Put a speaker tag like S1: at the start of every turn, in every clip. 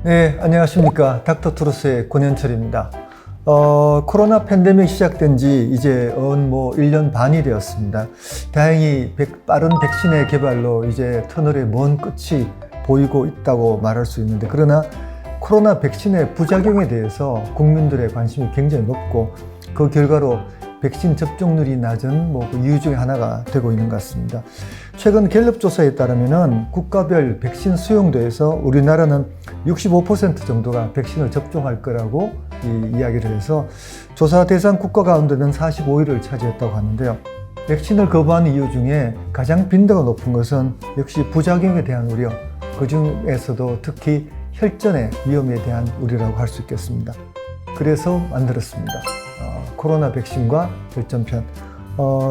S1: 네, 안녕하십니까. 닥터투루스의 권현철입니다. 코로나 팬데믹 시작된 지 이제 1년 반이 되었습니다. 다행히 빠른 백신의 개발로 이제 터널의 먼 끝이 보이고 있다고 말할 수 있는데, 그러나 코로나 백신의 부작용에 대해서 국민들의 관심이 굉장히 높고, 그 결과로 백신 접종률이 낮은 그 이유 중에 하나가 되고 있는 것 같습니다. 최근 갤럽 조사에 따르면 국가별 백신 수용도에서 우리나라는 65% 정도가 백신을 접종할 거라고 이야기를 해서 조사 대상 국가 가운데는 45위를 차지했다고 하는데요. 백신을 거부하는 이유 중에 가장 빈도가 높은 것은 역시 부작용에 대한 우려, 그 중에서도 특히 혈전의 위험에 대한 우려라고 할 수 있겠습니다. 그래서 만들었습니다. 코로나 백신과 혈전편.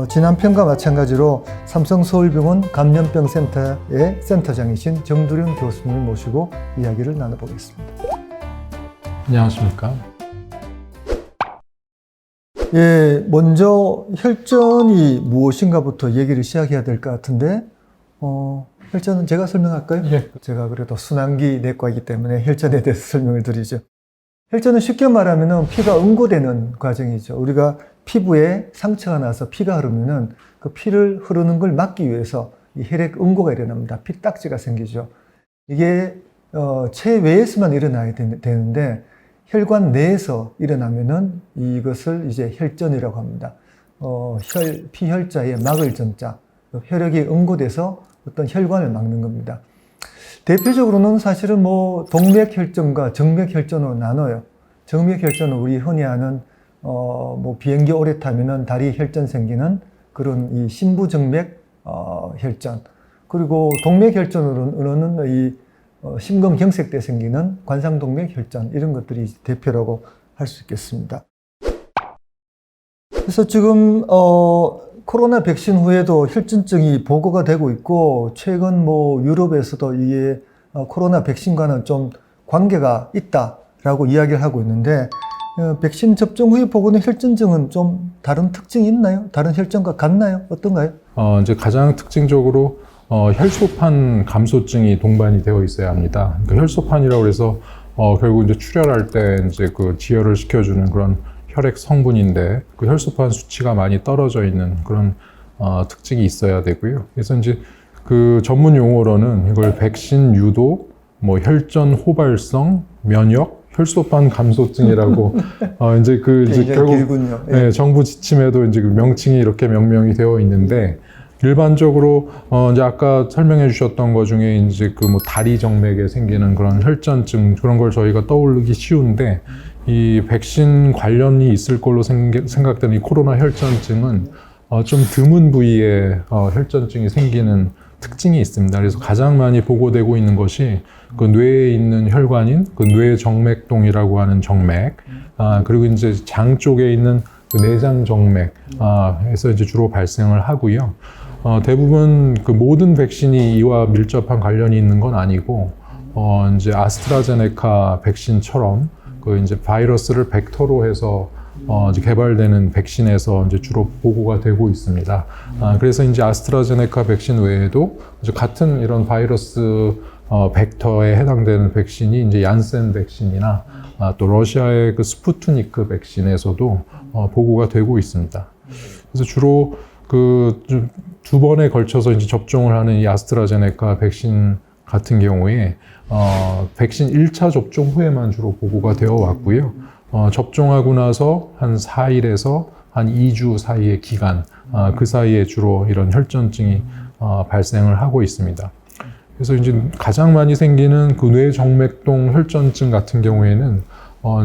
S1: 지난 편과 마찬가지로 삼성서울병원 감염병센터의 센터장이신 정두련 교수님을 모시고 이야기를 나눠보겠습니다.
S2: 안녕하십니까.
S1: 예, 먼저 혈전이 무엇인가부터 얘기를 시작해야 될 것 같은데, 혈전은 제가 설명할까요?
S2: 예.
S1: 제가 그래도 순환기 내과이기 때문에 혈전에 대해서 설명을 드리죠. 혈전은 쉽게 말하면 피가 응고되는 과정이죠. 우리가 피부에 상처가 나서 피가 흐르면은 그 피를 흐르는 걸 막기 위해서 이 혈액 응고가 일어납니다. 피딱지가 생기죠. 이게 체외에서만 일어나야 되는데 혈관 내에서 일어나면은 이것을 이제 혈전이라고 합니다. 피혈자에 막을 전자, 혈액이 응고돼서 어떤 혈관을 막는 겁니다. 대표적으로는 사실은 동맥혈전과 정맥혈전으로 나눠요. 정맥혈전은 우리 흔히 아는 비행기 오래 타면은 다리 혈전 생기는 그런 이 심부정맥 혈전, 그리고 동맥혈전으로는 이 심근경색 때 생기는 관상동맥 혈전, 이런 것들이 대표라고 할 수 있겠습니다. 그래서 지금 코로나 백신 후에도 혈전증이 보고가 되고 있고, 최근 유럽에서도 이게 코로나 백신과는 좀 관계가 있다라고 이야기를 하고 있는데, 백신 접종 후에 보고는 혈전증은 좀 다른 특징이 있나요? 다른 혈전과 같나요? 어떤가요?
S2: 이제 가장 특징적으로 혈소판 감소증이 동반이 되어 있어야 합니다. 그 혈소판이라고 해서 결국 이제 출혈할 때 이제 그 지혈을 시켜주는 그런 혈액 성분인데, 그 혈소판 수치가 많이 떨어져 있는 그런 특징이 있어야 되고요. 그래서 이제 그 전문 용어로는 이걸 백신 유도, 혈전 호발성, 면역, 혈소판 감소증이라고 이제 결국
S1: 길군요.
S2: 네, 정부 지침에도 이제 그 명칭이 이렇게 명명이 되어 있는데, 일반적으로 이제 아까 설명해 주셨던 것 중에 이제 그 다리 정맥에 생기는 그런 혈전증, 그런 걸 저희가 떠올리기 쉬운데, 이 백신 관련이 있을 걸로 생각되는 이 코로나 혈전증은 좀 드문 부위에 혈전증이 생기는 특징이 있습니다. 그래서 가장 많이 보고되고 있는 것이 그 뇌에 있는 혈관인 그 뇌정맥동이라고 하는 정맥, 그리고 이제 장 쪽에 있는 그 내장 정맥에서 이제 주로 발생을 하고요. 대부분 그 모든 백신이 이와 밀접한 관련이 있는 건 아니고, 이제 아스트라제네카 백신처럼 그 이제 바이러스를 벡터로 해서 이제 개발되는 백신에서 이제 주로 보고가 되고 있습니다. 그래서 이제 아스트라제네카 백신 외에도 이제 같은 이런 바이러스 벡터에 해당되는 백신이 이제 얀센 백신이나 또 러시아의 그 스푸트니크 백신에서도 보고가 되고 있습니다. 그래서 주로 그 두 번에 걸쳐서 이제 접종을 하는 이 아스트라제네카 백신 같은 경우에 백신 1차 접종 후에만 주로 보고가 되어 왔고요. 접종하고 나서 한 4일에서 한 2주 사이의 기간, 그 사이에 주로 이런 혈전증이 발생을 하고 있습니다. 그래서 이제 가장 많이 생기는 그 뇌정맥동 혈전증 같은 경우에는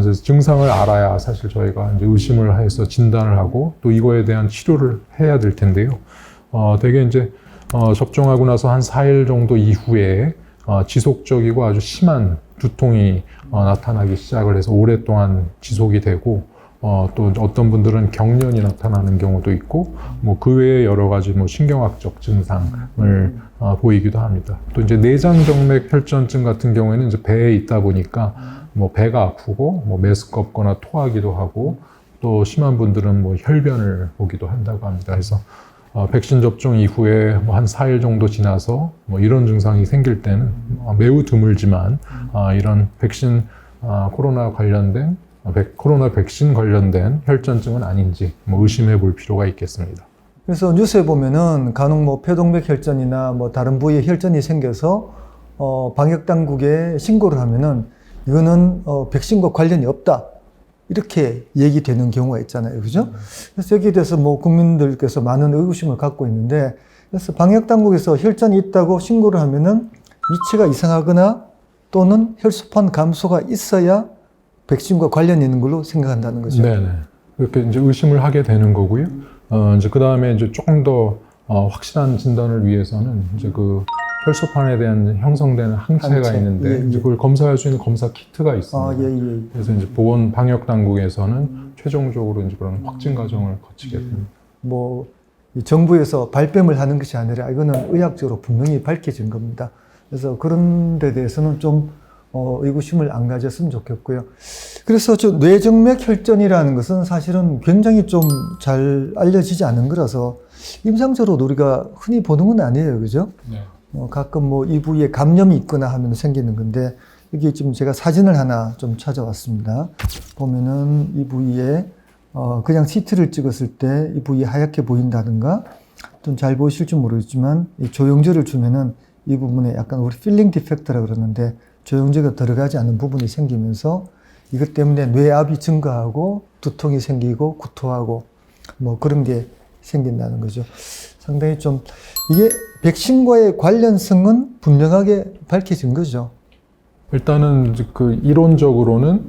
S2: 이제 증상을 알아야 사실 저희가 이제 의심을 해서 진단을 하고 또 이거에 대한 치료를 해야 될 텐데요. 되게 이제 접종하고 나서 한 4일 정도 이후에 지속적이고 아주 심한 두통이 나타나기 시작을 해서 오랫동안 지속이 되고, 또 어떤 분들은 경련이 나타나는 경우도 있고, 그 외에 여러 가지 신경학적 증상을 보이기도 합니다. 또 이제 내장정맥 혈전증 같은 경우에는 이제 배에 있다 보니까 배가 아프고 메스껍거나 토하기도 하고, 또 심한 분들은 혈변을 보기도 한다고 합니다. 그래서 백신 접종 이후에 뭐 한 4일 정도 지나서 뭐 이런 증상이 생길 때는 매우 드물지만 이런 백신 코로나 관련된 코로나 백신 관련된 혈전증은 아닌지 뭐 의심해 볼 필요가 있겠습니다.
S1: 그래서 뉴스에 보면은 간혹 뭐 폐동맥 혈전이나 뭐 다른 부위에 혈전이 생겨서 방역 당국에 신고를 하면은 이거는 백신과 관련이 없다. 이렇게 얘기되는 경우가 있잖아요. 그죠? 그래서 여기에 대해서 뭐 국민들께서 많은 의구심을 갖고 있는데, 그래서 방역당국에서 혈전이 있다고 신고를 하면은 위치가 이상하거나 또는 혈소판 감소가 있어야 백신과 관련이 있는 걸로 생각한다는 거죠.
S2: 네네. 그렇게 이제 의심을 하게 되는 거고요. 이제 그 다음에 이제 조금 더 확실한 진단을 위해서는 이제 그 혈소판에 대한 형성되는 항체가
S1: 항체.
S2: 있는데
S1: 예, 예.
S2: 이제 그걸 검사할 수 있는 검사 키트가 있습니다.
S1: 예.
S2: 그래서 이제 보건 방역 당국에서는 최종적으로 이제 그런 확진 과정을 거치게 됩니다.
S1: 뭐, 이 정부에서 발뺌을 하는 것이 아니라 이거는 의학적으로 분명히 밝혀진 겁니다. 그래서 그런 데 대해서는 좀 의구심을 안 가졌으면 좋겠고요. 그래서 저 뇌정맥 혈전이라는 것은 사실은 굉장히 좀 잘 알려지지 않은 거라서 임상적으로 우리가 흔히 보는 건 아니에요. 그죠?
S2: 네.
S1: 가끔 뭐 이 부위에 감염이 있거나 하면 생기는 건데, 여기 지금 제가 사진을 하나 좀 찾아왔습니다. 보면은 이 부위에 그냥 CT를 찍었을 때 이 부위 하얗게 보인다든가, 좀 잘 보이실지 모르겠지만 이 조영제를 주면은 이 부분에 약간 우리 필링 디펙트라고 그러는데 조영제가 들어가지 않는 부분이 생기면서 이것 때문에 뇌압이 증가하고 두통이 생기고 구토하고 뭐 그런 게 생긴다는 거죠. 상당히 좀 이게 백신과의 관련성은 분명하게 밝혀진 거죠.
S2: 일단은 그 이론적으로는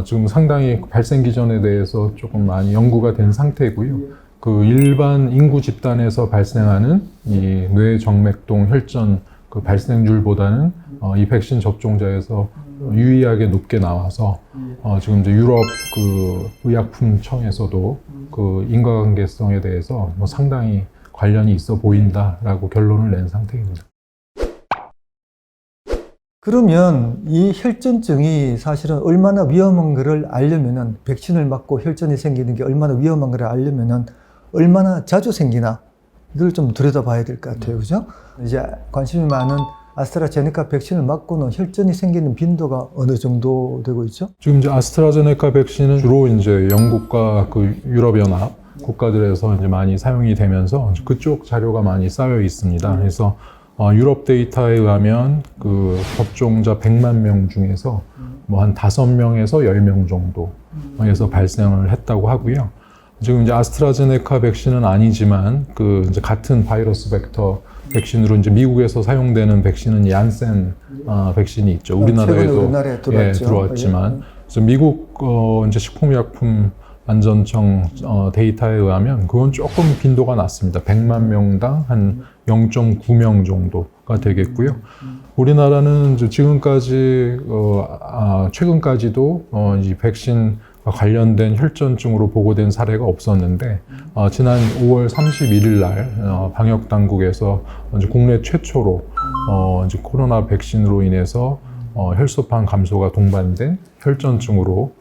S2: 지금 상당히 발생 기전에 대해서 조금 많이 연구가 된 상태고요. 그 일반 인구 집단에서 발생하는 이 뇌정맥동 혈전 그 발생률보다는 이 백신 접종자에서 유의하게 높게 나와서 지금 이제 유럽 그 의약품청에서도 그 인과관계성에 대해서 뭐 상당히 관련이 있어 보인다라고 결론을 낸 상태입니다.
S1: 그러면 이 혈전증이 사실은 얼마나 위험한가를 알려면은 백신을 맞고 혈전이 생기는 게 얼마나 위험한가를 알려면은 얼마나 자주 생기나 이걸 좀 들여다봐야 될 것 같아요. 그죠? 이제 관심이 많은 아스트라제네카 백신을 맞고는 혈전이 생기는 빈도가 어느 정도 되고 있죠?
S2: 지금 이제 아스트라제네카 백신은 주로 이제 영국과 그 유럽연합 국가들에서 이제 많이 사용이 되면서 그쪽 자료가 많이 쌓여 있습니다. 그래서 유럽 데이터에 의하면 그 접종자 100만 명 중에서 뭐 한 5명에서 10명 정도에서 발생을 했다고 하고요. 지금 이제 아스트라제네카 백신은 아니지만 그 이제 같은 바이러스 벡터 백신으로 이제 미국에서 사용되는 백신은 얀센 백신이 있죠. 우리나라에도
S1: 우리나라에 들어왔죠.
S2: 들어왔지만 그래서 미국 이제 식품의약품 안전청 데이터에 의하면 그건 조금 빈도가 낮습니다. 100만 명당 한 0.9명 정도가 되겠고요. 우리나라는 이제 지금까지 최근까지도 이 백신 관련된 혈전증으로 보고된 사례가 없었는데 지난 5월 31일 날 방역 당국에서 이제 국내 최초로 이제 코로나 백신으로 인해서 혈소판 감소가 동반된 혈전증으로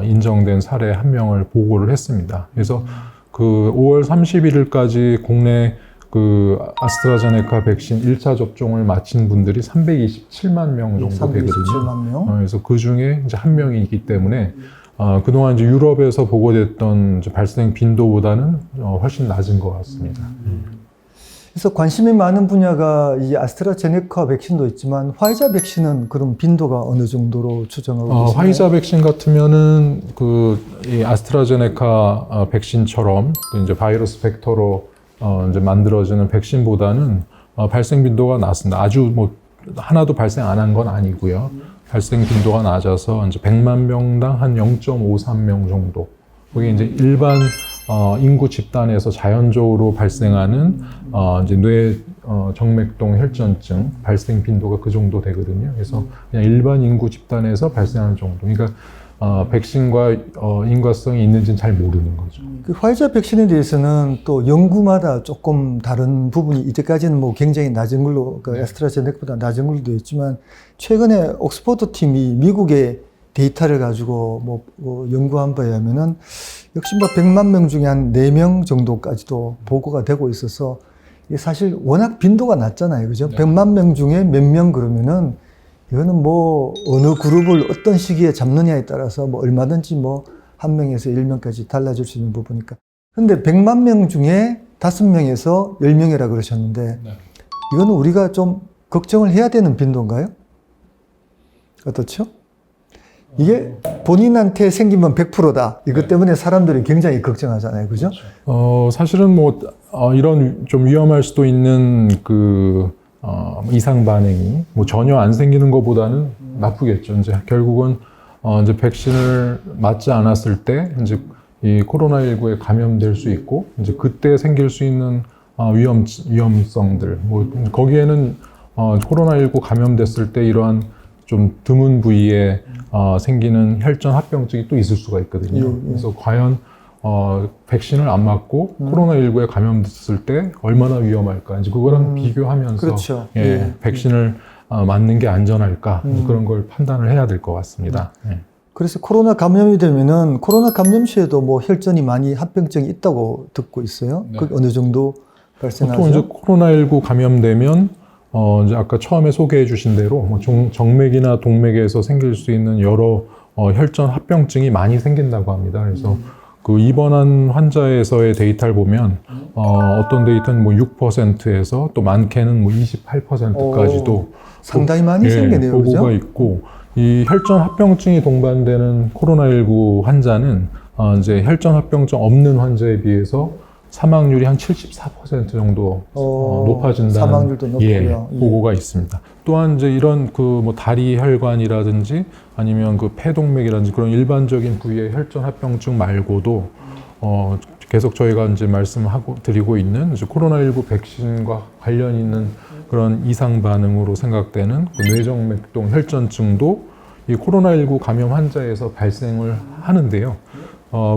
S2: 인정된 사례 1명을 보고를 했습니다. 그래서 그 5월 31일까지 국내 그 아스트라제네카 백신 1차 접종을 마친 분들이 327만 명 정도 되거든요.
S1: 327만 명.
S2: 그래서 그 중에 이제 1명이기 때문에 그동안 이제 유럽에서 보고됐던 이제 발생 빈도보다는 훨씬 낮은 것 같습니다.
S1: 그래서 관심이 많은 분야가 이 아스트라제네카 백신도 있지만 화이자 백신은 그럼 빈도가 어느 정도로 추정하고 계시나요?
S2: 화이자 백신 같으면은 이 아스트라제네카 백신처럼 그 이제 바이러스 벡터로 이제 만들어지는 백신보다는 발생 빈도가 낮습니다. 아주 뭐 하나도 발생 안 한 건 아니고요. 발생 빈도가 낮아서 이제 100만 명당 한 0.53명 정도. 그게 이제 일반 인구 집단에서 자연적으로 발생하는 이제 뇌 정맥동 혈전증 발생 빈도가 그 정도 되거든요. 그래서 그냥 일반 인구 집단에서 발생하는 정도. 그러니까 백신과 인과성이 있는지는 잘 모르는 거죠.
S1: 그 화이자 백신에 대해서는 또 연구마다 조금 다른 부분이 이때까지는 뭐 굉장히 낮은 걸로 그 아스트라제네카보다 낮은 걸로 되어 있지만 최근에 옥스퍼드 팀이 미국에 데이터를 가지고 연구한 바에 하면은 역시 100만 명 중에 한 4명 정도까지도 보고가 되고 있어서 이게 사실 워낙 빈도가 낮잖아요. 그죠?
S2: 네.
S1: 100만 명 중에 몇 명 그러면은 이거는 어느 그룹을 어떤 시기에 잡느냐에 따라서 얼마든지 한 명에서 1명까지 달라질 수 있는 부분이니까. 근데 100만 명 중에 5명에서 10명이라 그러셨는데
S2: 네.
S1: 이거는 우리가 좀 걱정을 해야 되는 빈도인가요? 어떻죠? 이게 본인한테 생기면 100%다. 이것 때문에 사람들이 굉장히 걱정하잖아요. 그죠?
S2: 사실은 이런 좀 위험할 수도 있는 이상 반응이 전혀 안 생기는 것보다는 나쁘겠죠. 이제 결국은 이제 백신을 맞지 않았을 때 이제 이 코로나19에 감염될 수 있고 이제 그때 생길 수 있는 위험성들 거기에는 코로나19 감염됐을 때 이러한 좀 드문 부위에 생기는 혈전 합병증이 또 있을 수가 있거든요. 그래서 과연 백신을 안 맞고 코로나19에 감염됐을 때 얼마나 위험할까? 이제 그거랑 비교하면서
S1: 그렇죠.
S2: 백신을 맞는 게 안전할까? 그런 걸 판단을 해야 될 것 같습니다.
S1: 그래서 코로나 감염이 되면은 코로나 감염 시에도 혈전이 많이 합병증이 있다고 듣고 있어요.
S2: 네.
S1: 그 어느 정도 발생하죠?
S2: 보통 이제 코로나19 감염되면 이제 아까 처음에 소개해 주신 대로 정맥이나 동맥에서 생길 수 있는 여러 혈전 합병증이 많이 생긴다고 합니다. 그래서 그 입원한 환자에서의 데이터를 보면 어떤 데이터는 6%에서 또 많게는 28%까지도
S1: 상당히 많이 생기네요.
S2: 보고가
S1: 그죠?
S2: 있고 이 혈전 합병증이 동반되는 코로나19 환자는 이제 혈전 합병증 없는 환자에 비해서 사망률이 한 74% 정도 높아진다는
S1: 사망률도 높고요.
S2: 보고가 있습니다. 또한 이제 이런 다리 혈관이라든지 아니면 폐동맥이라든지 그런 일반적인 부위의 혈전 합병증 말고도 계속 저희가 이제 말씀하고 드리고 있는 이제 코로나19 백신과 관련 있는 그런 이상 반응으로 생각되는 뇌정맥동 혈전증도 이 코로나19 감염 환자에서 발생을 하는데요.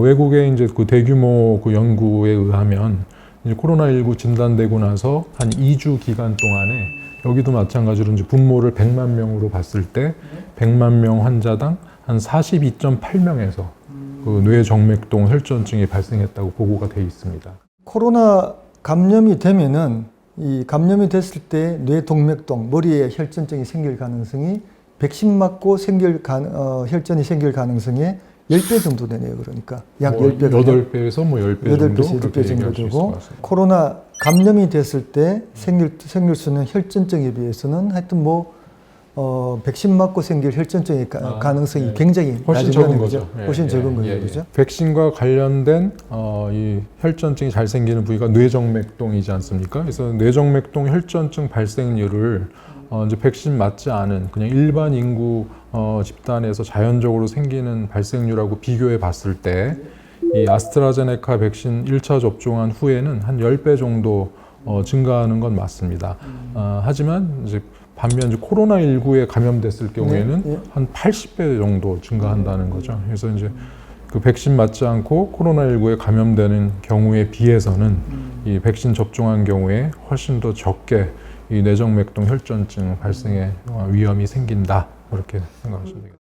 S2: 외국의 이제 대규모 연구에 의하면 이제 코로나19 진단되고 나서 한 2주 기간 동안에 여기도 마찬가지로 이제 분모를 100만 명으로 봤을 때 100만 명 환자당 한 42.8명에서 뇌정맥동 혈전증이 발생했다고 보고가 돼 있습니다.
S1: 코로나 감염이 되면은 이 감염이 됐을 때 뇌동맥동, 머리에 혈전증이 생길 가능성이 백신 맞고 혈전이 생길 가능성의 10배 정도 되네요. 그러니까 약 10배.
S2: 8배에서 10배 정도
S1: 10배 정도 되고 코로나 감염이 됐을 때 생길 수 있는 혈전증에 비해서는 하여튼 백신 맞고 생길 혈전증의 가능성이 굉장히
S2: 훨씬
S1: 낮은
S2: 적은
S1: 거죠.
S2: 거죠.
S1: 훨씬 적은 거죠. 그죠?
S2: 백신과 관련된 이 혈전증이 잘 생기는 부위가 뇌정맥동이지 않습니까? 그래서 뇌정맥동 혈전증 발생률을 이제 백신 맞지 않은 그냥 일반 인구 집단에서 자연적으로 생기는 발생률하고 비교해 봤을 때 이 아스트라제네카 백신 1차 접종한 후에는 한 10배 정도 증가하는 건 맞습니다. 하지만 이제 반면 이제 코로나19에 감염됐을 경우에는 한 80배 정도 증가한다는 거죠. 그래서 이제 백신 맞지 않고 코로나19에 감염되는 경우에 비해서는 이 백신 접종한 경우에 훨씬 더 적게 이 뇌정맥동 혈전증 발생의 위험이 생긴다. 그렇게 생각하시면 되겠습니다.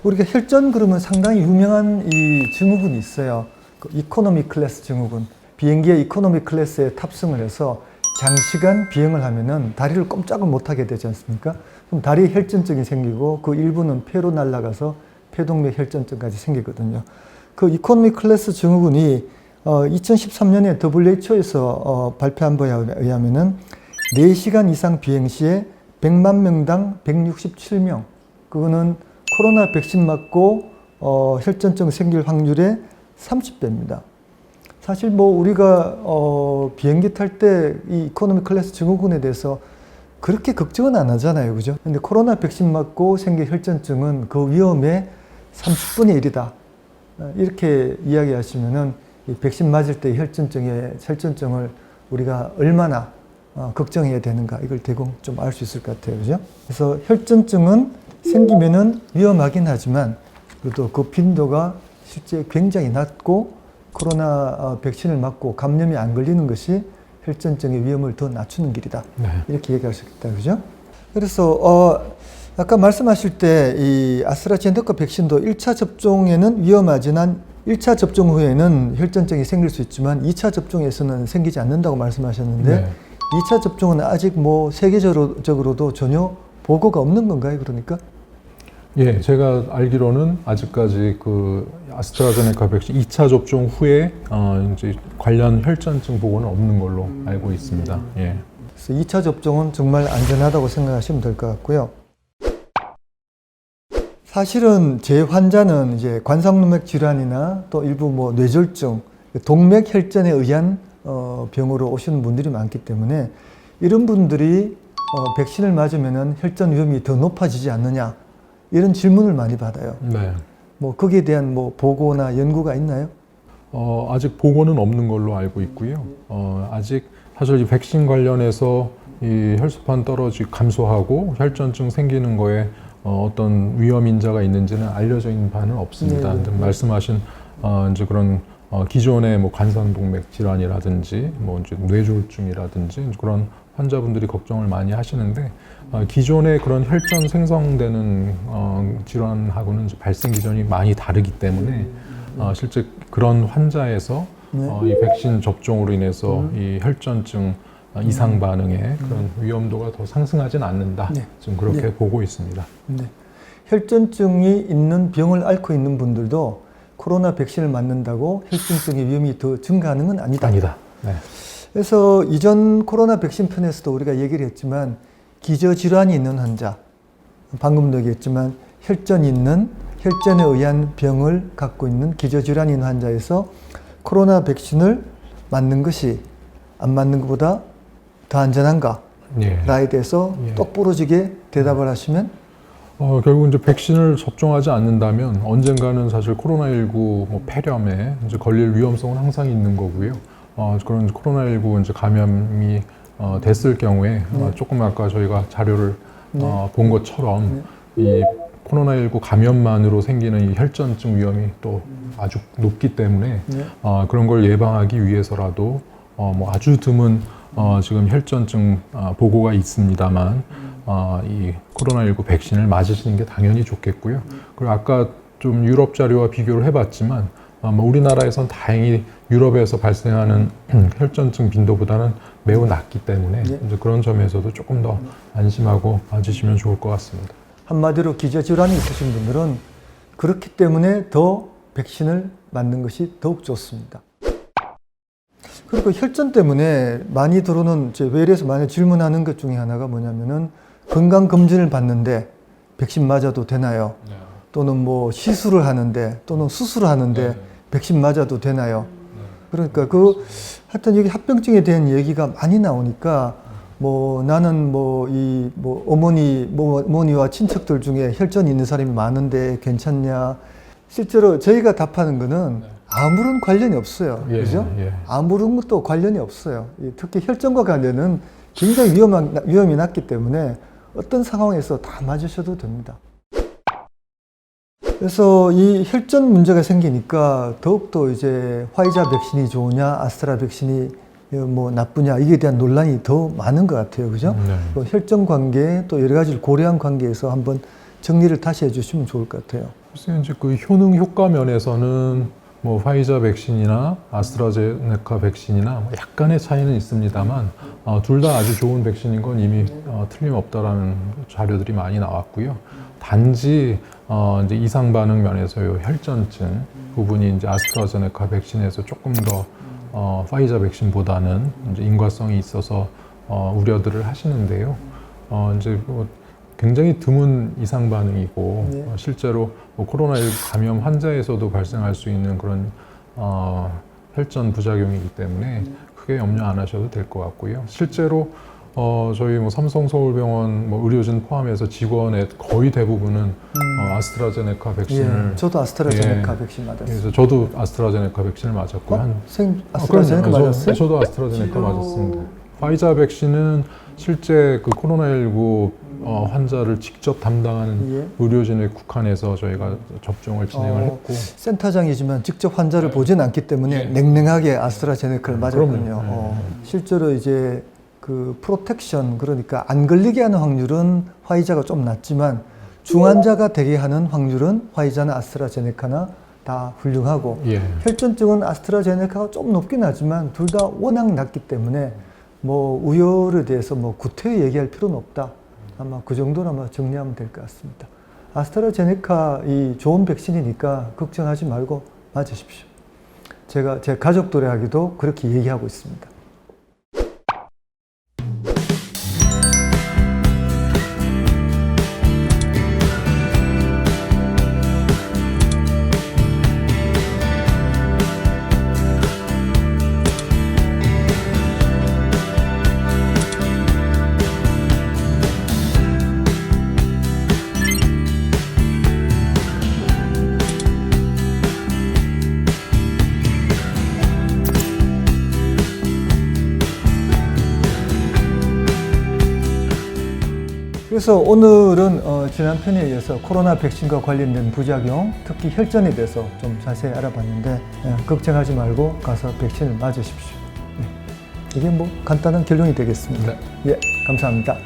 S1: 우리가 혈전 그러면 상당히 유명한 이 증후군이 있어요. 이코노미 클래스 증후군. 비행기의 이코노미 클래스에 탑승을 해서 장시간 비행을 하면은 다리를 꼼짝을 못하게 되지 않습니까? 그럼 다리에 혈전증이 생기고 그 일부는 폐로 날아가서 폐동맥 혈전증까지 생기거든요. 그 이코노미 클래스 증후군이 2013년에 WHO에서 발표한 바에 의하면은 4시간 이상 비행 시에 100만 명당 167명. 그거는 코로나 백신 맞고 혈전증 생길 확률의 30배입니다. 사실 우리가 비행기 탈 때 이 이코노미 클래스 증후군에 대해서 그렇게 걱정은 안 하잖아요. 그죠? 근데 코로나 백신 맞고 생길 혈전증은 그 위험의 30분의 1이다. 이렇게 이야기하시면은 이 백신 맞을 때 혈전증을 우리가 얼마나 걱정해야 되는가 이걸 대강 좀 알 수 있을 것 같아요. 그죠? 그래서 혈전증은 생기면은 위험하긴 하지만 그래도 그 빈도가 실제 굉장히 낮고 코로나 백신을 맞고 감염이 안 걸리는 것이 혈전증의 위험을 더 낮추는 길이다.
S2: 네.
S1: 이렇게 얘기할 수 있다. 그죠? 그래서 아까 말씀하실 때 이 아스트라제네카 백신도 1차 접종에는 위험하지만 1차 접종 후에는 혈전증이 생길 수 있지만 2차 접종에서는 생기지 않는다고 말씀하셨는데
S2: 네.
S1: 2차 접종은 아직 뭐 세계적으로도 전혀 보고가 없는 건가요? 그러니까?
S2: 예, 제가 알기로는 아직까지 그 아스트라제네카 백신 2차 접종 후에 이제 관련 혈전증 보고는 없는 걸로 알고 있습니다. 예.
S1: 그래서 2차 접종은 정말 안전하다고 생각하시면 될 것 같고요. 사실은 제 환자는 이제 관상동맥 질환이나 또 일부 뭐 뇌졸중, 동맥 혈전에 의한 병으로 오시는 분들이 많기 때문에 이런 분들이 백신을 맞으면은 혈전 위험이 더 높아지지 않느냐 이런 질문을 많이 받아요.
S2: 네.
S1: 뭐 거기에 대한 뭐 보고나 연구가 있나요?
S2: 아직 보고는 없는 걸로 알고 있고요. 아직 사실 이 백신 관련해서 이 혈소판 감소하고 혈전증 생기는 거에 어떤 위험 인자가 있는지는 알려져 있는 바는 없습니다.
S1: 네.
S2: 근데 말씀하신 이제 그런 기존의 뭐 관상동맥 질환이라든지 뭐 이제 뇌졸중이라든지 이제 그런 환자분들이 걱정을 많이 하시는데 기존의 그런 혈전 생성되는 질환하고는 이제 발생 기전이 많이 다르기 때문에 실제 그런 환자에서 이 백신 접종으로 인해서 이 혈전증 이상 반응의 그런 위험도가 더 상승하진 않는다.
S1: 네.
S2: 지금 그렇게
S1: 네.
S2: 보고 있습니다.
S1: 네. 혈전증이 있는 병을 앓고 있는 분들도 코로나 백신을 맞는다고 혈전증의 위험이 더 증가하는 건 아니다.
S2: 아니다. 네.
S1: 그래서 이전 코로나 백신 편에서도 우리가 얘기를 했지만 기저질환이 있는 환자, 방금도 얘기했지만 혈전이 있는 혈전에 의한 병을 갖고 있는 기저질환이 있는 환자에서 코로나 백신을 맞는 것이 안 맞는 것보다 더 안전한가?
S2: 예.
S1: 라에 대해서
S2: 예.
S1: 똑부러지게 대답을 하시면
S2: 결국 이제 백신을 접종하지 않는다면 언젠가는 사실 코로나19 뭐 폐렴에 이제 걸릴 위험성은 항상 있는 거고요. 그런 코로나19 이제 감염이 됐을 경우에 조금 아까 저희가 자료를 본 것처럼 이 코로나19 감염만으로 생기는 이 혈전증 위험이 또 아주 높기 때문에 그런 걸 예방하기 위해서라도 뭐 아주 드문 지금 혈전증 보고가 있습니다만 이 코로나19 백신을 맞으시는 게 당연히 좋겠고요. 그리고 아까 좀 유럽 자료와 비교를 해봤지만 뭐 우리나라에선 다행히 유럽에서 발생하는 혈전증 빈도보다는 매우 낮기 때문에 이제 그런 점에서도 조금 더 안심하고 맞으시면 좋을 것 같습니다.
S1: 한마디로 기저질환이 있으신 분들은 그렇기 때문에 더 백신을 맞는 것이 더욱 좋습니다. 그리고 혈전 때문에 많이 들어오는 외래에서 많이 질문하는 것 중에 하나가 뭐냐면은 건강검진을 받는데 백신 맞아도 되나요?
S2: 네.
S1: 또는 뭐 시술을 하는데 또는 수술을 하는데 백신 맞아도 되나요? 그러니까 하여튼 여기 합병증에 대한 얘기가 많이 나오니까 뭐 나는 어머니와 친척들 중에 혈전이 있는 사람이 많은데 괜찮냐? 실제로 저희가 답하는 거는 아무런 관련이 없어요. 그죠? 아무런 것도 관련이 없어요. 특히 혈전과 관련은 굉장히 위험이 낮기 때문에 어떤 상황에서 다 맞으셔도 됩니다. 그래서 이 혈전 문제가 생기니까 더욱더 이제 화이자 백신이 좋으냐, 아스트라 백신이 뭐 나쁘냐, 이게 대한 논란이 더 많은 것 같아요. 그죠? 뭐 혈전 관계 또 여러 가지를 고려한 관계에서 한번 정리를 다시 해주시면 좋을 것 같아요.
S2: 글쎄요, 이제 그 효능 효과 면에서는 뭐 화이자 백신이나 아스트라제네카 백신이나 뭐 약간의 차이는 있습니다만 둘 다 아주 좋은 백신인 건 이미 틀림없다라는 자료들이 많이 나왔고요. 단지 이제 이상 반응 면에서요 혈전증 부분이 이제 아스트라제네카 백신에서 조금 더 화이자 백신보다는 이제 인과성이 있어서 우려들을 하시는데요. 이제 뭐 굉장히 드문 이상 반응이고 실제로 뭐 코로나19 감염 환자에서도 발생할 수 있는 그런 혈전 부작용이기 때문에 크게 염려 안 하셔도 될 것 같고요. 실제로 저희 뭐 삼성서울병원 뭐 의료진 포함해서 직원의 거의 대부분은 아스트라제네카 백신을
S1: 저도 아스트라제네카 백신 맞았어요.
S2: 그래서 저도 아스트라제네카 백신을 맞았고요.
S1: 아스트라제네카 맞았어요?
S2: 저도 아스트라제네카 맞았습니다. 화이자 백신은 실제 그 코로나19 환자를 직접 담당하는 의료진에 국한해서 저희가 접종을 진행을 했고
S1: 센터장이지만 직접 환자를 보진 않기 때문에 냉랭하게 아스트라제네카를 맞았군요. 실제로 이제 그 프로텍션, 그러니까 안 걸리게 하는 확률은 화이자가 좀 낮지만 중환자가 되게 하는 확률은 화이자나 아스트라제네카나 다 훌륭하고,
S2: 예.
S1: 혈전증은 아스트라제네카가 좀 높긴 하지만 둘 다 워낙 낮기 때문에 뭐 우열에 대해서 뭐 구태여 얘기할 필요는 없다. 아마 그 정도는 아마 정리하면 될 것 같습니다. 아스트라제네카 이 좋은 백신이니까 걱정하지 말고 맞으십시오. 제가 제 가족들에게도 그렇게 얘기하고 있습니다. 그래서 오늘은 지난 편에 이어서 코로나 백신과 관련된 부작용, 특히 혈전에 대해서 좀 자세히 알아봤는데, 걱정하지 말고 가서 백신을 맞으십시오. 이게 뭐 간단한 결론이 되겠습니다.
S2: 네.
S1: 예, 감사합니다.